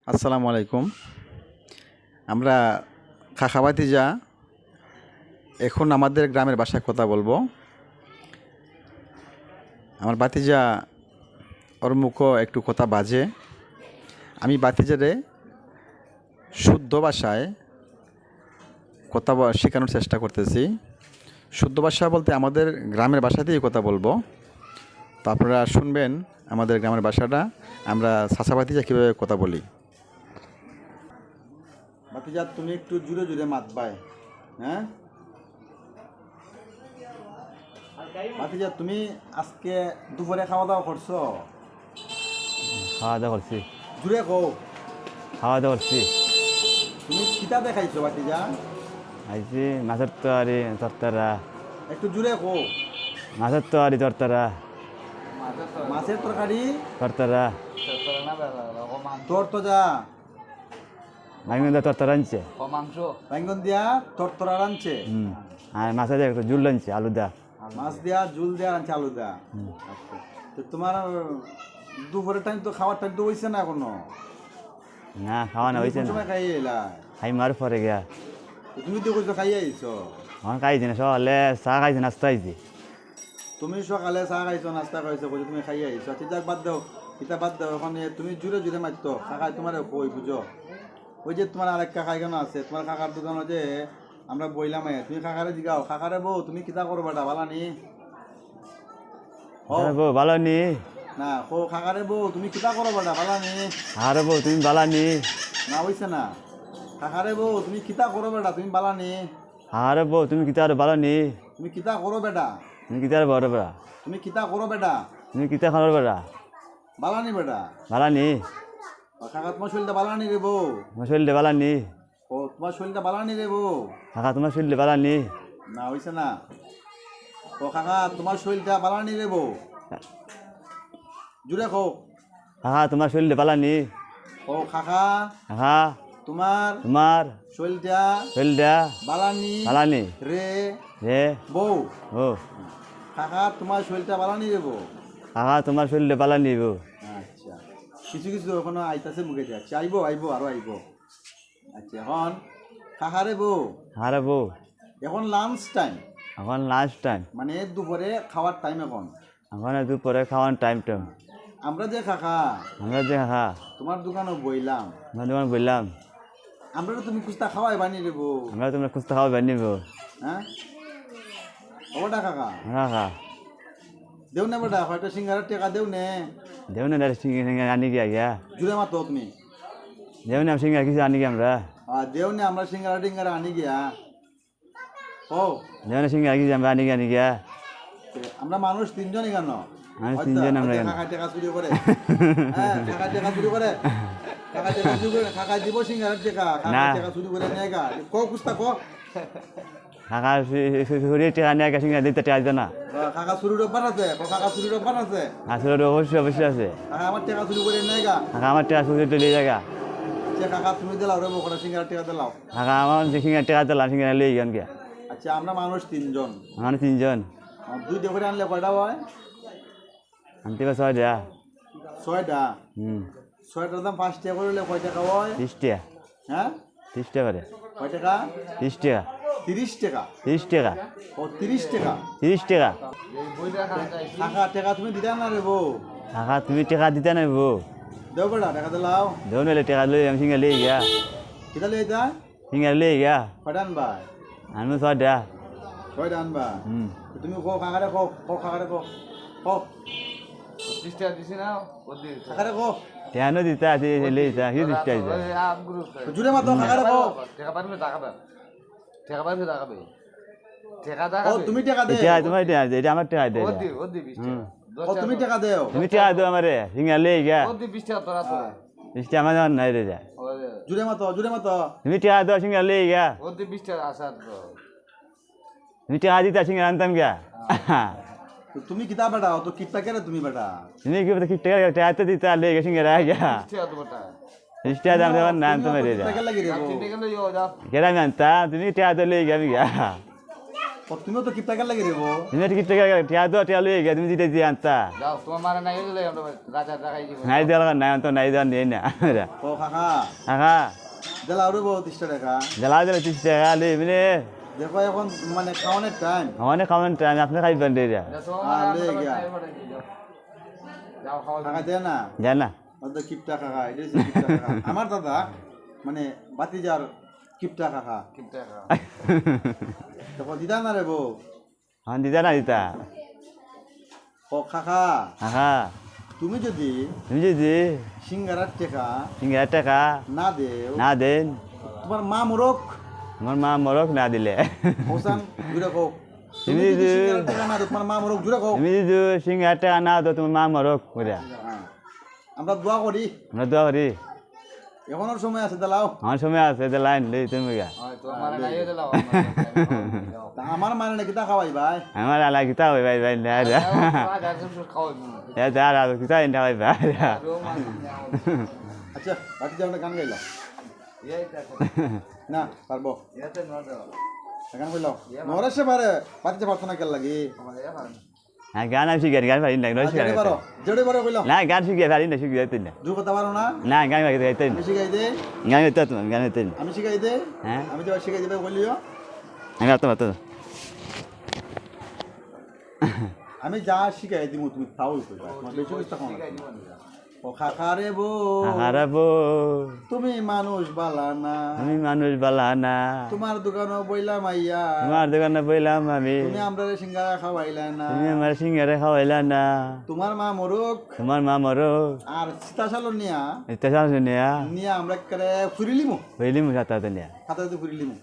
আসসালামু আলাইকুম। আমরা খাখা ভাতিজা এখন আমাদের গ্রামের ভাষায় কথা বলবো। আমার ভাতিজা ওর মুখও একটু কথা বাজে। আমি ভাতিজারে শুদ্ধ ভাষায় কথা শেখানোর চেষ্টা করতেছি। শুদ্ধ ভাষা বলতে আমাদের গ্রামের ভাষাতেই কথা বলবো। তো আপনারা শুনবেন আমাদের গ্রামের ভাষাটা, আমরা চাচা ভাতিজা কীভাবে কথা বলি। ভাতিজা তুমি একটু জুড়ে জুড়ে মাতবাই, হ্যাঁ? ভাতিজা তুমি আজকে দুপুরে খাওয়া দাওয়া করছো? খাওয়া দাওয়া করছি। জুড়ে কও। খাওয়া দাওয়া করছি। তুমি কিতা দেখাইছো ভাতিজা? খাইছি মাছের তরকারি তরতারা। একটু জুড়ে কও। মাছের তরকারি তরতারা। মাছের তরকারি তরতারা। তোর তো যা বাইঙ্গন দিয়ে তরতারা আনছে। বাইঙ্গন দিয়া তরতরা রাঁধছে। আর মাছের দিয়ে একটু জুল আনছে আলু দা। মাছ দিয়া জুল দিয়া রাঁধছে আলু দা। আচ্ছা, তো তোমার দুপুরের টাইম তো খাওয়ার টাইম তো হইছে না এখনো? না খাওয়া না হয়েছে না। সময় খাইয়ে এলা? খাই মার পরে গিয়া তুমি তো কইছো খাইয়ে আইছো। আমার খাইছি না সকালে চা খাইছি নাস্তা খাইছি। তুমি সকালে চা খাইছো নাস্তা খাইছো কইছো তুমি খাইয়ে আইছো। আচ্ছা যাক বাদ দাও, এটা বাদ দাও। এখন তুমি জুড়ে জুড়ে মারতো কাকাই তোমার কই বুঝো। ওই যে তোমার আরেক কাকা এখানে আছে, তোমার কাকার দোকানে যে আমরা বইলাম, তুমি কাকারে জিগাও, কাকারে বউ তুমি কিতা করো বেটা বালানি? বউ ভালো নি? না কো কাকারে বউ তুমি কিতা করো বেটা বালানি? আর বউ তুমি ভালো নি? না হইছে না। কাকারে বউ তুমি কিতা করো বেটা তুমি বালানি? আর বউ তুমি কিতা আর ভালো নি? তুমি কিতা করো বেটা? তুমি কিতা আর বড় বেড়া? তুমি কিতা করো বেটা? তুমি কিতা খাওয়ার বেড়া? বালানি বেটা। ভালো নি? কাকা তোমার শরীরটা বালানি রে বউ। তোমার শরীরটা ভালো নি? ও তোমার শরীরটা বালানি রে বউ। কাকা তোমার শরীরটা ভালো নি? না হইছে না। ও কাকা তোমার শরীরটা বালানি রে বউ। জুড়ে কও। কাকা তোমার শরীরটা ভালো নি? ও কাকা কাকা তোমার তোমার শরীরটা শরীরটা বালানি ভালো নি? রে রে বউ। ও কাকা তোমার শরীরটা বালানি রে বউ। কাকা তোমার শরীরটা ভালো নি গো? আচ্ছা, কিছু কিছু এখনো আইতাছে মুখে যাচ্ছে, আইবো আইবো আরো আইবো। আচ্ছা এখন কাকারে বউ, আরে বউ এখন লাঞ্চ টাইম, এখন লাস্ট টাইম, মানে দুপুরে খাওয়ার টাইম। এখন দুপুরে খাওয়ার টাইম টাইম। আমরা যে কাকা আমরা যে কাকা তোমার দোকানে বইলাম, আমরা তোমার বললাম আমরা তো তুমি কুস্তা খাওয়াই বানি রে বউ। আমরা তোমরা খুঁজতে খাওয়া বের নিব। হ্যাঁ ওটা কাকা কাকা দেও না বেটা, হয়তো সিঙ্গারার টাকা দেও নে। দেও না সিঙ্গার সিঙ্গার আনি গিয়া গিয়া জুড়ে মাতো তুমি। দেও না সিঙ্গার কিছু আনি গিয়া আমরা দেও না আমরা সিঙ্গারা টিঙ্গারা আনি গিয়া। ও দেও না সিঙ্গার কিছু আমরা আনি গিয়া আমরা মানুষ তিনজনই কেন? মানুষ তিনজন আমরা কেন? কাকা টাকা চুরি করে। হ্যাঁ কাকা টাকা চুরি করে। কাকা টাকা চুরি করে, কাকা দিব সিঙ্গারার টাকা, কাকা টাকা চুরি করে নেয় গা। ক কুস্তা ক। কাকা শরীর টাকা নিয়ে সিঙ্গার দিতে টাকা দিত না। কাকা চুরির অভ্যাস আছে, কাকা চুরির অভ্যাস আছে। আসলে অবশ্যই অবশ্যই আছে। কাকা আমার টাকা চুরি করে নেয় গা। কাকা আমার টাকা চুরি তুলে জায়গা। সে কাকা তুমি দিলাও রে বকরা সিঙ্গারার টাকা দিলাও। কাকা আমার সিঙ্গার টাকা দিলাম সিঙ্গার লই গেন গিয়া। আচ্ছা আমরা মানুষ তিনজন, আমার তিনজন দুইটা করে আনলে কয়টা হয়? আনতে পারছ দেয়া? ছয়টা। ছয়টার দাম 5 টাকা করলে কয় টাকা হয়? 30 টাকা। হ্যাঁ 30 টাকা করে। কয় টাকা? 30 টাকা। 30 টাকা। 30 টাকা। ও 30 টাকা। 30 টাকা। কাকা টাকা তুমি দিতে না রে বউ। কাকা তুমি টাকা দিতে না বউ? দেও বেটা টাকা দিলাও। দেও নাহলে টাকা লই আমি সিঙ্গার লই গিয়া। কিতা লই যা? সিঙ্গার লই গিয়া। কয়টা আনবা? আনবো 6 টাকা। কয়টা আনবা? তুমি কো কাকারে কো, কো কাকারে কো, কো 30 টাকা দিছি না কাকারে কো। টাকা দিতে আছে লই যা কি 30 টাকা দিতে? জুড়ে মাতো কাকারে কো। টাকা পারবে টাকা পাবে, টাকা পারবে টাকা পাবে, টাকা টাকা ও তুমি টাকা দে। এটা তোমার টাকা দে, এটা আমার টাকা দে। ও দি 20 টাকা, ও তুমি টাকা দেও। তুমি টাকা দাও আমারে সিঙ্গার লই গিয়া। ও দি 20 টাকা তোরা তো 20 টাকা আমার নাই রে যা। জুড়ে মাতো, জুড়ে মাতো। তুমি টাকা দাও সিঙ্গার লই গিয়া। ও দি 20 টাকা আসা তো তুমি টাকা দিতে সিঙ্গার আনতাম গিয়া। তুমি কিতা বেটা, ও তো কিতা করে তুমি বেটা। তুমি কি টাকা তো দিতে লই গিয়া সিঙ্গার আই গিয়া। 20 টাকা তোমার টাকা 20 টাকা দাম দেবার না তোমার রে যা। টাকা লাগি রে বউ। 3 টাকা লইও যাও। কেরা জানতা তুমি টাকা তো লই গিয়া আমি গিয়া। তুমিও তো কিপটা কার লাগে রেবো তুমি কি টাকা টিয়া দাও টিয়া লই গিয়া তুমি দিতে দিয়ে আনতা যাও তোমার মারা নাই হলে আমরা রাজা দেখাই দিব নাই দেওয়া নাই তো নাই দেওয়া নেই না ও কাকা কাকা দিলা আরো 30 টাকা জ্বালা দিলে 30 টাকা লই মানে দেখো এখন মানে খাওয়ানোর টাইম আমানে খাবেন টাইম আপনি খাইবেন রে তোমার মারা লয়ে গিয়া। যাও খাওয়া কাকা দেয় না জান না ওটা কিপটা কাকা এটা হচ্ছে কিপটা কাকা আমার দাদা মানে বাতিজার কিপটা কাকা কিন্তু তখন দিদা না রে বউ হ্যাঁ দিতা না দিতা ও কাকা কাকা তুমি যদি তুমি যদি সিঙ্গারার টাকা 3000 টাকা না দেও না দেন তোমার মা মুরক আমার মা মরক না দিলে হোসান জুড়ে কও তুমি তুমি যদি যদি- সিঙ্গারার টাকা না দেও তোমার মা মুরক জুড়ে কও তুমি যদি 3000 টাকা না দাও তোমার মা মরক করে হ্যাঁ। আমরা দোয়া করি আমরা দোয়া করি এখনো সময় আছে দালাও আমার সময় আছে যে লাইন লই তুমি গা তোমার মারা নাই হলে লাও তা আমার মানে নাকি তা খাওয়াই ভাই আমার আলা কিতা হই ভাই ভাই না রে এ দাঁড়া আর কিতা ইন্দা ভাই ভাই আচ্ছা বাকি যাও গান গাইলাও না পারবো গান গাইলাও নরেশে পারে বাতিতে পারতো না কেন লাগি হ্যাঁ গান আমি শিখে গান পারি না যেটা পারো যেটা পারো কইলাও না গান শিখে পারি না শিখে যাইতে না দু কথা পারো না না গান গাইতে আমি শিখাই দে গান গাইতে তুমি গান গাইতে আমি শিখাই দে হ্যাঁ আমি যে শিখাই দিবে বলিও আমি তো আমি যা শিখাই দিব তুমি তাও কইবা তোমার বেশি কিছু কম ও খাকারে বো হারাবো তুমি মানুষ বালা না আমি মানুষ বালা না তোমার দোকানও বইলাম আইয়া তোমার দোকানে বইলাম আমি তুমি আমরা সিঙ্গারা খাওয়াইলা না তুমি আমার সিঙ্গারে খাওয়াইলা না তোমার মা মরুক তোমার মা মরক আর সীতা সালন নিয়া এটা শুনিয়া নিয়া আমরা করে ফুরিলিমু হইলি মুসাতা তো নিয়া খাতাতে ফুরিলিমু